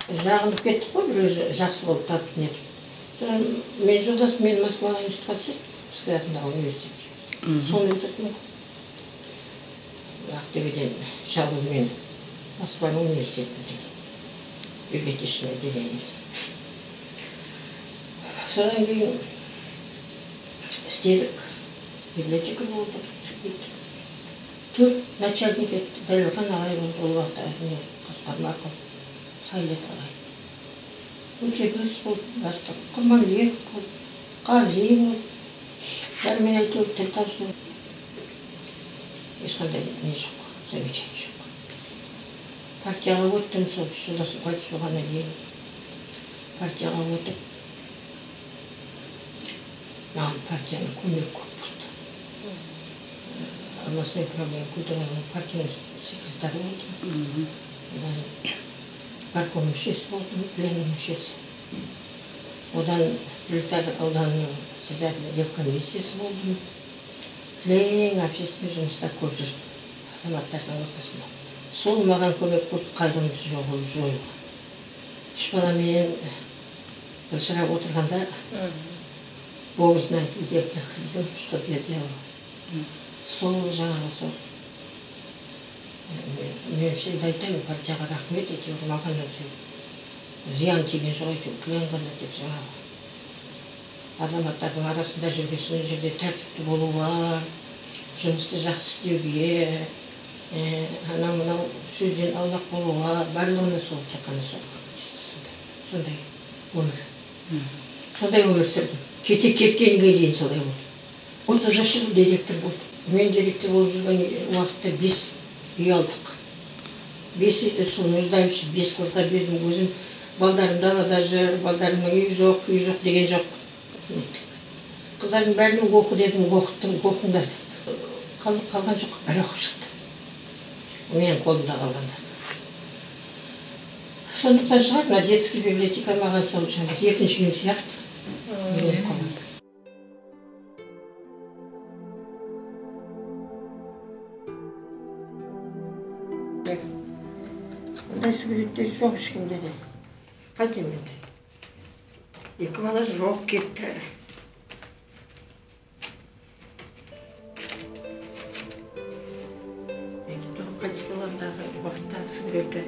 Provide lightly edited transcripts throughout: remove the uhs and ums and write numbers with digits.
Жағынып кеттік қой, бір жақсы болып татып нетіп. Мен жолдасым мені Москваға институтқа түсірді, Пскай атындағы университетке. Соны бітірдім ғой. Ақтөбеден жалғыз мен Москваның университетінде. Библиотечное отделение. Содан кейін істедік, библиотека болды. Төрт начальник етті, Дәлірхан ағай болды, ол уақытта Қасқар Марқұм, Сайлет ағай. Өтегіс болды, бастық, Құрманбек болды, Қарзи болды. Бәрімен әйтеуір тіл табысу. Ешқандай не жоқ, замечание жоқ. Партияға өттім, сол жолдасым қайтыс болғаннан кейін партияға өтіп, маған партияның көмегі көп болды. Областной проблема көтерген партияның секретары болдым. Одан парком мүшесі болдым, пленум мүшесі. Одан Пролетар ауданының сіздердің ревкомиссиясы болдым. Ең общественный жұмыста көп жүрдім, азаматтардың ортасында. Сол маған көмек болды, қайғымыз жойуға. Үш баламен шырап отырғанда Бог знает, где приходил, что я делала. Сол жаңағы сол. Мен всегда айтамын, партияға рахмет етеуір, маған зиян тиген жоқ етеуір, кілең деп жаңағы. Азаматтардың арасында жүргесін жерде тәртіпті болуға, жұмысты жақсы істеуге, анау-мынау сөзден аулақ болуға, барлығына сол тақаны сол. Сондай өмір. Сондай өмір сүрдім. Кеткенге дейін солай болды. 30 жыл директор болды. Мен директор болып жүрген уақытта 5 үй алдық. 5 үйді сол нуждающий 5 қызға бердім. Өзім балдарым далада жүр, балдарымның үй жоқ деген жоқ. Қыздардың бәріне оқы дедім, оқыңдар. Қалған жоқ, бір оқып шықты. Менің қолымда қалғандар. Сондықтан шығар, мына детский библиотека маған сол екінші үйім сияқты. Ондай суреттер жоқ ешкімде де. Қайтем енді. Екі бала жоқ кетті. Қайтыс болғандағы уақытта суретті.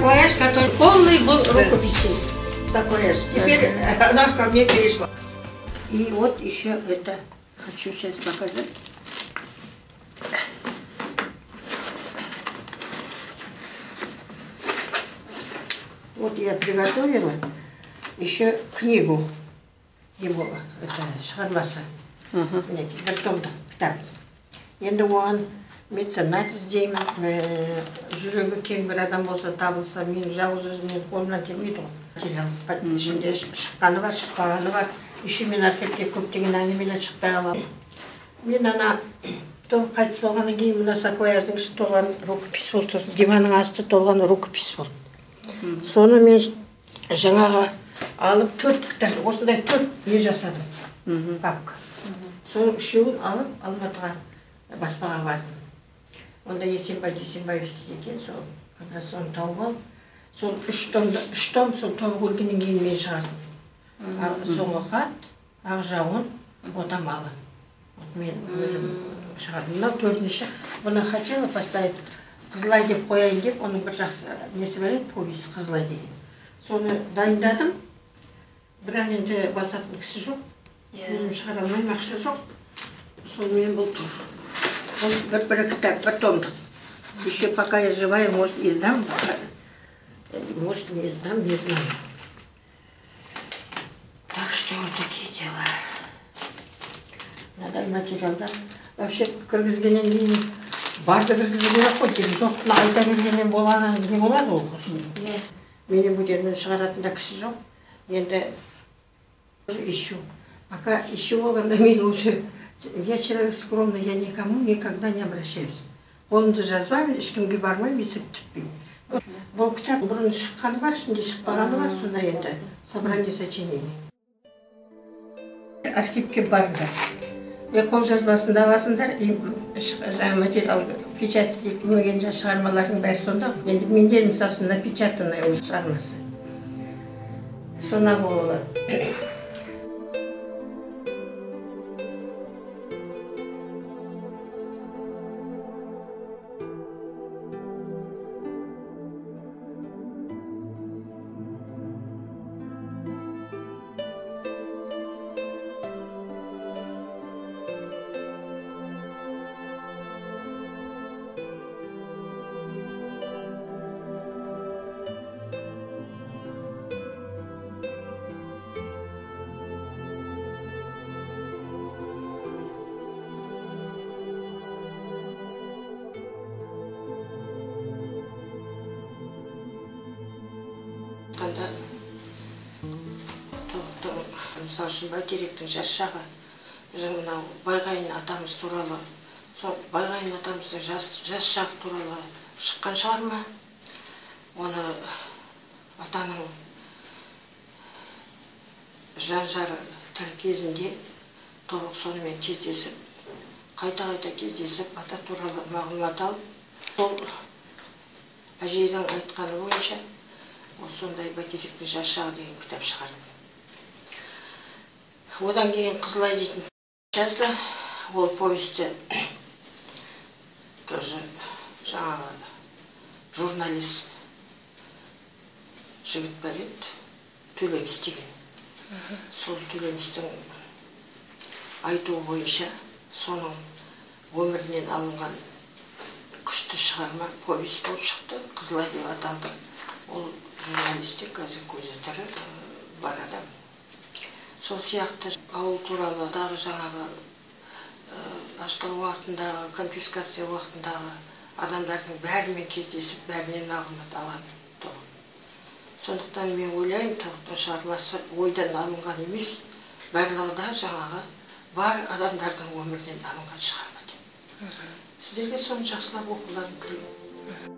саквояж, который полный был рукописей. Саквояж. Теперь она ко мне перешла. И вот еще это хочу сейчас показать. Вот я приготовила еще книгу его, это шығармасы. Мінекей, бір томдық кітап. Енді оған меценат іздеймін, жүрегі кең бір адам болса табылса, мен жалғыз өзімнен қолымнан келмейді ғой. Материал ішінде шыққаны бар, шықпағаны бар. Еще мен архивте көптеген әңгімелер шықпай қаламын. Мен ана қайтыс болғаннан кейін мына саквояждың іші толған рукопис болды, сосын диванның асты толған рукопис болды. Соны мен жаңаға алып 4 кітап, осындай 4 не жасадым, папка. Соның үшеуін алып Алматыға баспаға бардым. Онда Есенбай істейді екен, сол соны тауып алып, сол 3 том сол толық өлгеннен кейін мен шығардым. Соңғы хат, ақ жауын, отамалы. Мен өзім шығардым. Мынау 4-ші. Бұны хотела поставить Қызылай деп қояйын деп, оның бір жақсы несі бар еді, повесі Қызылай деген. Соны дайындадым. Бірақ енді басатын кісі жоқ. Өзім шығара алмайым, ақша жоқ. Сонымен бұл тұр. Бұл бір кітап, бір томдық. Еще пока я живая, может, издам. Может, не издам, не знаю. Так что вот такие дела. Надо материалдар. Вообще, кіргізгеннен кейін барды кіргізу керек қой, деп жоқтың айта бергеннен болғаны не болады ол қыз. Менен бұл жермен шығаратында кіші жоқ. Енді ищу. Пока ищу болғанда мен уже, я человек скромный, я никому никогда не обращаюсь. Қолымды жазбаймын, ешкімге бармаймын, есік түтпеймін. Бұл кітап бұрын шыққаны бар, ішінде шықпағаны бар, сонда енді собрание сочинений. Архивке барыңдар. Қолжазбасында аласыңдар, жаңа материал печатілмеген шығармалардың бәрі сонда. Енді менде мысалсын напечатанный уже шығармасы. Соны алуға болады. Мысалы үшін бәйтеректің жас шағы, біздің мынау Байғайын атамыз туралы, сол Байғайын атамыздың жас шағы туралы шыққан шығарма. Оны атаның жан-жары тірі кезінде толық сонымен кездесіп, қайта-қайта кездесіп, ата туралы мағлұмат алып, сол әжейдің айтқаны бойынша сондай бәйтеректің жас шағы деген кітап шығарды. Одан кейін Қызылай дейтін жазды, ол повесті тоже жаңағы журналист жігіт бар еді, Төлеміс деген. Сол Төлемістің айтуы бойынша соның өмірінен алынған күшті шығарма повесть болып шықты, Қызылай деп аталды. Ол журналистте қазір көзі тірі бар адам. Сол сияқты ауыл туралы дағы жаңағы аштығы уақытындағы, конфискация уақытындағы адамдардың бәрімен кездесіп, бәрінен мағлұмат алады. Сондықтан мен ойлаймын, Тоғыттың шығармасы ойдан алынған емес, барлығы да жаңағы бар адамдардың өмірінен алынған шығарма деп. Сіздерге соны жақсылап оқуларын тілеймін.